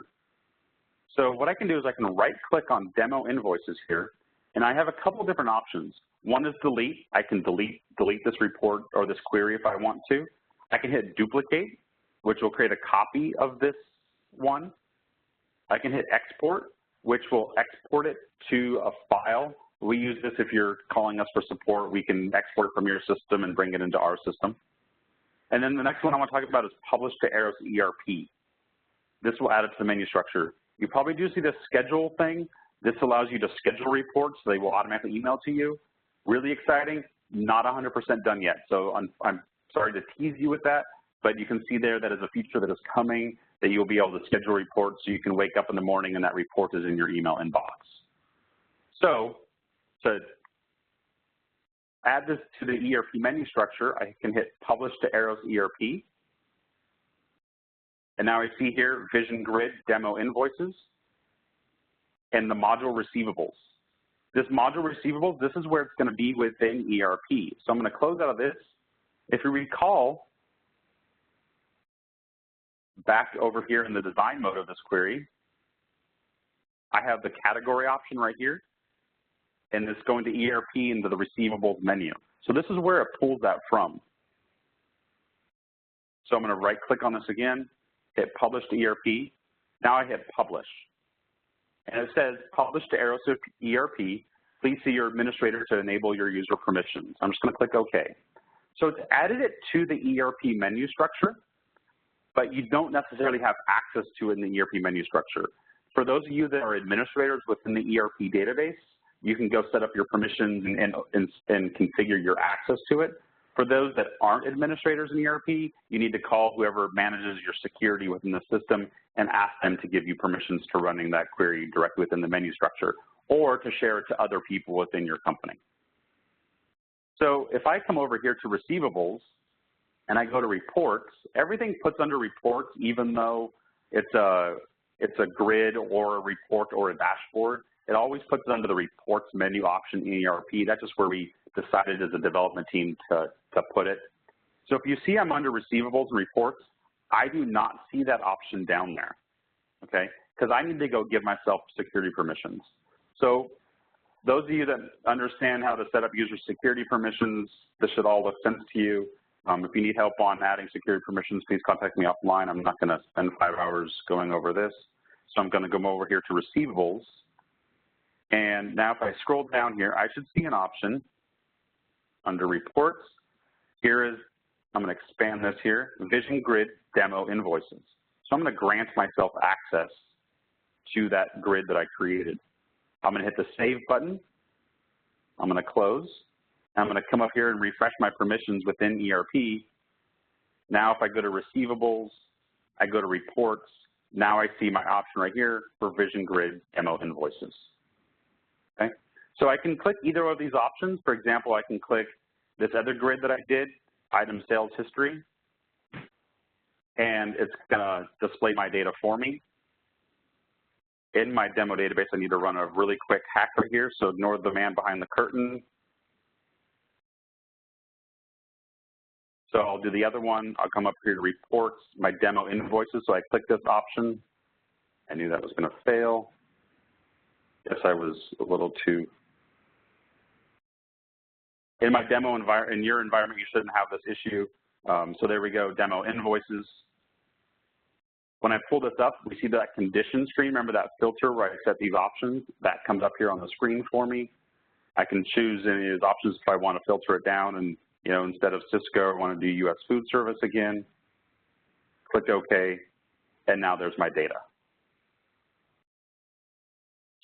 So what I can do is I can right-click on Demo Invoices here, and I have a couple different options. One is delete. I can delete this report or this query if I want to. I can hit Duplicate, which will create a copy of this one. I can hit Export, which will export it to a file. We use this if you're calling us for support. We can export it from your system and bring it into our system. And then the next one I want to talk about is Publish to Aeros ERP. This will add it to the menu structure. You probably do see this schedule thing. This allows you to schedule reports, so they will automatically email to you. Really exciting, not 100% done yet. So I'm sorry to tease you with that, but you can see there that is a feature that is coming, that you'll be able to schedule reports so you can wake up in the morning and that report is in your email inbox. So to add this to the ERP menu structure, I can hit Publish to Aeros ERP. And now I see here Vision Grid Demo Invoices and the module receivables. This module receivables, this is where it's going to be within ERP. So I'm going to close out of this. If you recall, back over here in the design mode of this query, I have the category option right here, and it's going to ERP into the receivables menu. So this is where it pulls that from. So I'm going to right-click on this again, hit Publish to ERP. Now I hit Publish. And it says, Publish to Aeros ERP. Please see your administrator to enable your user permissions. I'm just going to click OK. So it's added it to the ERP menu structure, but you don't necessarily have access to it in the ERP menu structure. For those of you that are administrators within the ERP database, you can go set up your permissions and configure your access to it. For those that aren't administrators in ERP, you need to call whoever manages your security within the system and ask them to give you permissions to running that query directly within the menu structure or to share it to other people within your company. So if I come over here to receivables and I go to reports, everything puts under reports even though it's a grid or a report or a dashboard. It always puts it under the reports menu option in ERP. That's just where we decided as a development team to put it. So if you see I'm under receivables and reports, I do not see that option down there, okay? Because I need to go give myself security permissions. So those of you that understand how to set up user security permissions, this should all make sense to you. If you need help on adding security permissions, please contact me offline. I'm not going to spend 5 hours going over this. So I'm going to go over here to receivables. And now if I scroll down here, I should see an option under reports. Here is, I'm going to expand this here, Vision Grid Demo Invoices. So I'm going to grant myself access to that grid that I created. I'm going to hit the Save button. I'm going to close. I'm going to come up here and refresh my permissions within ERP. Now if I go to receivables, I go to reports, now I see my option right here for Vision Grid Demo Invoices. Okay? So I can click either of these options. For example, I can click this other grid that I did, item sales history, and it's going to display my data for me. In my demo database, I need to run a really quick hack right here, so ignore the man behind the curtain. So I'll do the other one. I'll come up here to reports, my demo invoices. So I click this option. I knew that was going to fail. Guess I was a little too. In my demo environment, in your environment, you shouldn't have this issue. So there we go, demo invoices. When I pull this up, we see that condition screen. Remember that filter where I set these options? That comes up here on the screen for me. I can choose any of these options if I want to filter it down, and instead of Cisco, I want to do U.S. food service again. Click OK, and now there's my data.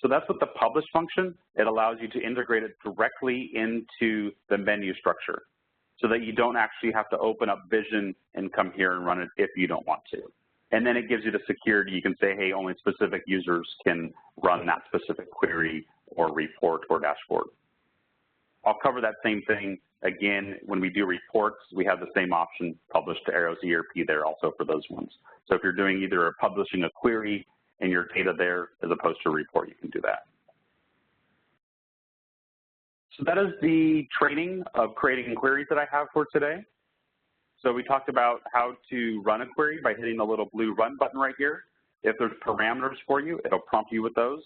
So that's what the publish function. It allows you to integrate it directly into the menu structure so that you don't actually have to open up Vision and come here and run it if you don't want to. And then it gives you the security. You can say, hey, only specific users can run that specific query or report or dashboard. I'll cover that same thing again when we do reports. We have the same option, publish to Aeros ERP there also for those ones. So if you're doing either publishing a query and your data there as opposed to a report, you can do that. So that is the training of creating queries that I have for today. So we talked about how to run a query by hitting the little blue run button right here. If there's parameters for you, it'll prompt you with those.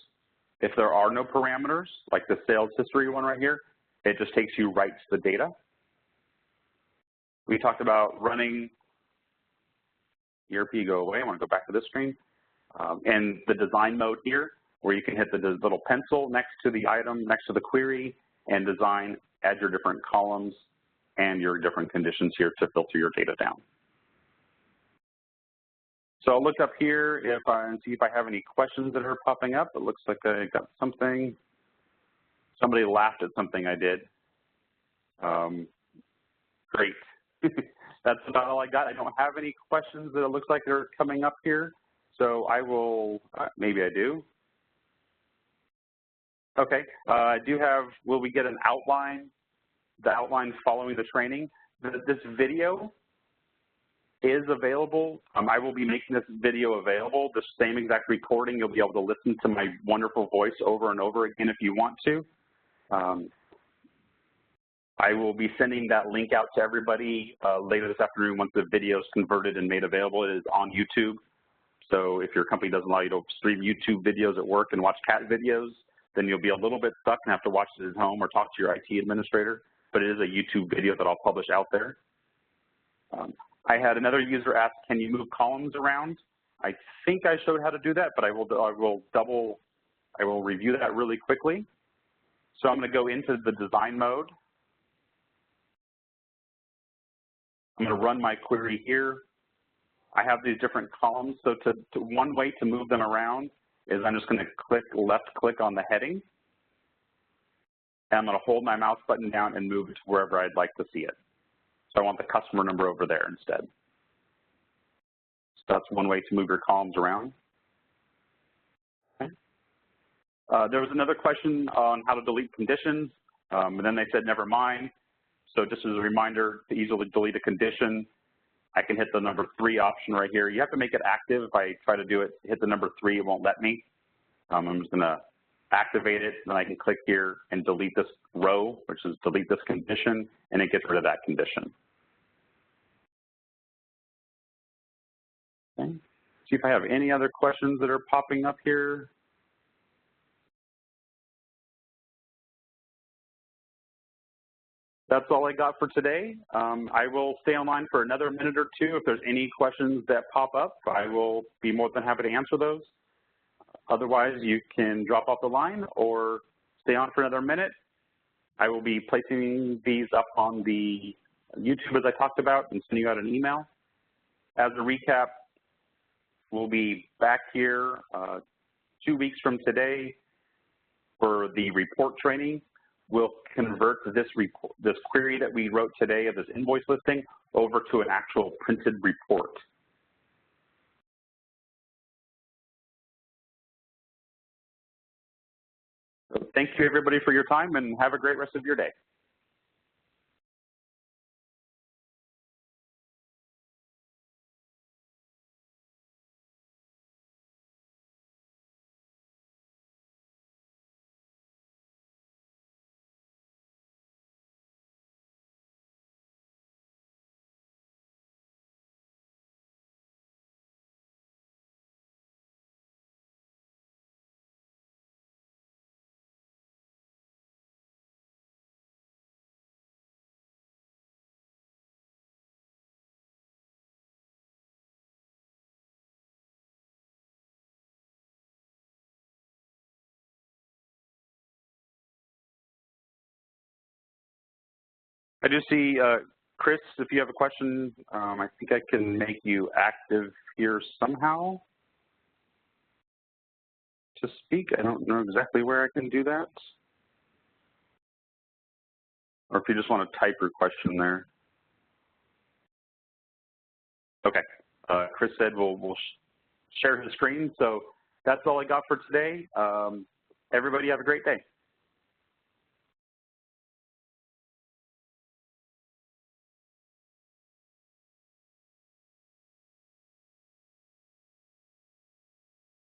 If there are no parameters, like the sales history one right here, it just takes you right to the data. We talked about running ERP, go away. I want to go back to this screen. And the design mode here, where you can hit the little pencil next to the item, next to the query, and design, add your different columns and your different conditions here to filter your data down. So I'll look up here and see if I have any questions that are popping up. It looks like I got something. Somebody laughed at something I did. Great. That's about all I got. I don't have any questions that it looks like are coming up here. So I will, maybe I do. Okay, I do have, will we get an outline? The outline following the training. This video is available. I will be making this video available, the same exact recording. You'll be able to listen to my wonderful voice over and over again if you want to. I will be sending that link out to everybody later this afternoon once the video is converted and made available. It is on YouTube. So if your company doesn't allow you to stream YouTube videos at work and watch cat videos, then you'll be a little bit stuck and have to watch it at home or talk to your IT administrator. But it is a YouTube video that I'll publish out there. I had another user ask, can you move columns around? I think I showed how to do that, but I will review that really quickly. So I'm going to go into the design mode. I'm going to run my query here. I have these different columns. So one way to move them around is I'm just going to left click on the heading. And I'm going to hold my mouse button down and move it to wherever I'd like to see it. So I want the customer number over there instead. So that's one way to move your columns around. Okay. There was another question on how to delete conditions, and then they said never mind. So just as a reminder, to easily delete a condition, I can hit the number 3 option right here. You have to make it active. If I try to do it, hit the number 3, it won't let me. I'm just going to activate it, then I can click here and delete this row, which is delete this condition, and it gets rid of that condition. Okay. See if I have any other questions that are popping up here. That's all I got for today. I will stay online for another minute or two. If there's any questions that pop up, I will be more than happy to answer those. Otherwise, you can drop off the line or stay on for another minute. I will be placing these up on the YouTube as I talked about and sending you out an email. As a recap, we'll be back here 2 weeks from today for the report training. We'll convert this query that we wrote today of this invoice listing over to an actual printed report. So thank you, everybody, for your time, and have a great rest of your day. I do see, Chris, if you have a question, I think I can make you active here somehow to speak. I don't know exactly where I can do that. Or if you just want to type your question there. Okay. Chris said we'll share his screen. So that's all I got for today. Everybody have a great day.